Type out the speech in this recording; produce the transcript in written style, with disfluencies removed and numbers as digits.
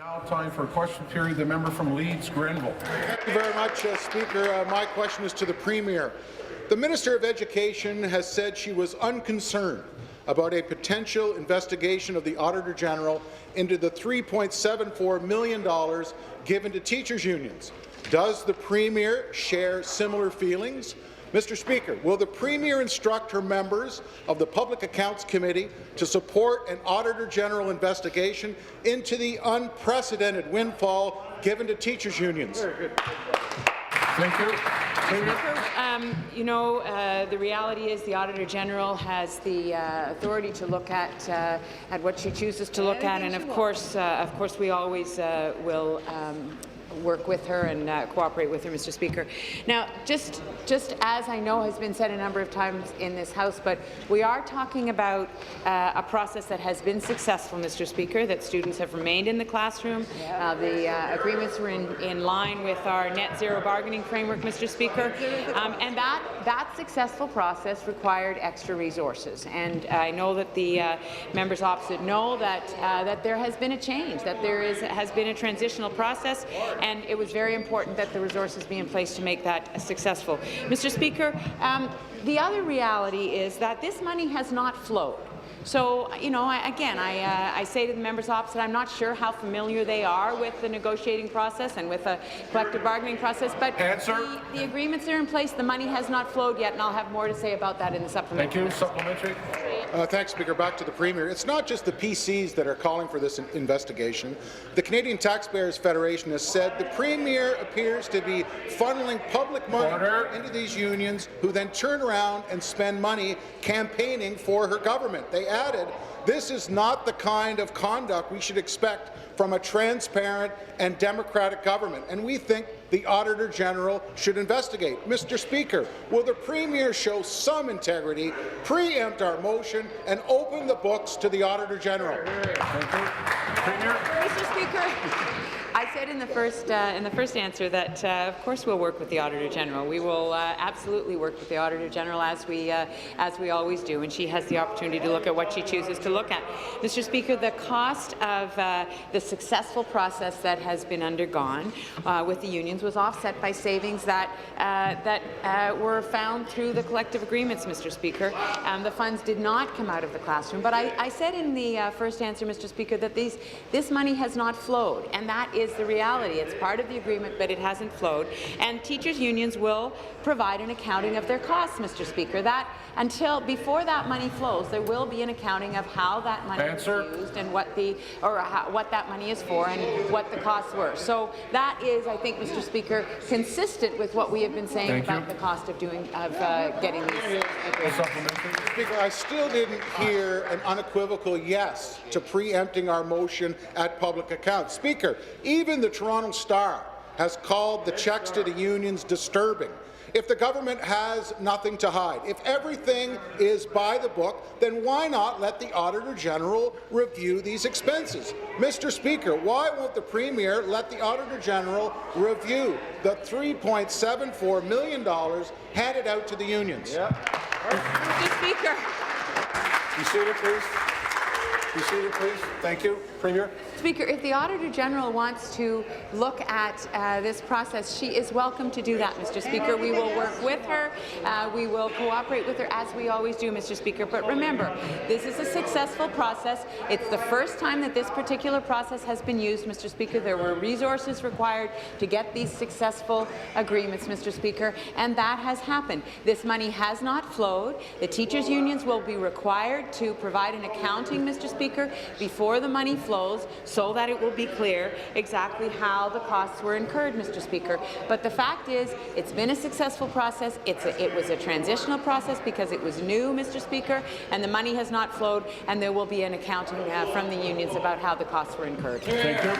Now time for a question period. The member from Leeds, Grenville. Thank you very much, Speaker. My question is to the Premier. The Minister of Education has said she was unconcerned about a potential investigation of the Auditor General into the $3.74 million given to teachers' unions. Does the Premier share similar feelings? Mr. Speaker, will the Premier instruct her members of the Public Accounts Committee to support an Auditor General investigation into the unprecedented windfall given to teachers' unions? Very good. Thank you. Speaker, the reality is the Auditor General has the authority to look at what she chooses to look at, and of course, we always will work with her and cooperate with her, Mr. Speaker. Now, just as I know has been said a number of times in this House, but we are talking about a process that has been successful, Mr. Speaker, that students have remained in the classroom. The agreements were in line with our net zero bargaining framework, Mr. Speaker, and that successful process required extra resources. And I know that the members opposite know that there has been a change, that there has been a transitional process, and it was very important that the resources be in place to make that successful. Mr. Speaker, the other reality is that this money has not flowed. So, I say to the members opposite, I'm not sure how familiar they are with the negotiating process and with the collective bargaining process, but the agreements are in place. The money has not flowed yet, and I'll have more to say about that in the supplementary. Thank you. Supplementary. Thanks, Speaker. Back to the Premier. It's not just the PCs that are calling for this investigation. The Canadian Taxpayers Federation has said the Premier appears to be funneling public money into these unions, who then turn around and spend money campaigning for her government. They added, this is not the kind of conduct we should expect from a transparent and democratic government, and we think the Auditor General should investigate. Mr. Speaker, will the Premier show some integrity, preempt our motion, and open the books to the Auditor General? Mr. Speaker, I said in the first answer that of course we'll work with the Auditor General. We will absolutely work with the Auditor General as we always do, and she has the opportunity to look at what she chooses to look at. Mr. Speaker, the cost of the successful process that has been undergone with the unions was offset by savings that were found through the collective agreements, Mr. Speaker. The funds did not come out of the classroom, but I said in the first answer, Mr. Speaker, that this money has not flowed, and that is the reality. It's part of the agreement, but it hasn't flowed. And teachers' unions will provide an accounting of their costs, Mr. Speaker. Before that money flows, there will be an accounting of how that money is used and what that money is for and what the costs were. So that is, I think, Mr. Speaker, consistent with what we have been saying about the cost of getting these agreements. Speaker, I still didn't hear an unequivocal yes to preempting our motion at public accounts. Speaker, even the Toronto Star has called the checks to the unions disturbing. If the government has nothing to hide, if everything is by the book, then why not let the Auditor General review these expenses? Mr. Speaker, why won't the Premier let the Auditor General review the $3.74 million handed out to the unions? Mr. Speaker. Be seated, please. Be seated, please. Thank you. Premier. Speaker, if the Auditor General wants to look at this process, she is welcome to do that, Mr. Speaker. We will work with her. We will cooperate with her, as we always do, Mr. Speaker. But remember, this is a successful process. It's the first time that this particular process has been used, Mr. Speaker. There were resources required to get these successful agreements, Mr. Speaker, and that has happened. This money has not flowed. The teachers' unions will be required to provide an accounting, Mr. Speaker, before the money flows, so that it will be clear exactly how the costs were incurred, Mr. Speaker. But the fact is, it's been a successful process. It was a transitional process because it was new, Mr. Speaker, and the money has not flowed, and there will be an accounting from the unions about how the costs were incurred. Thank you.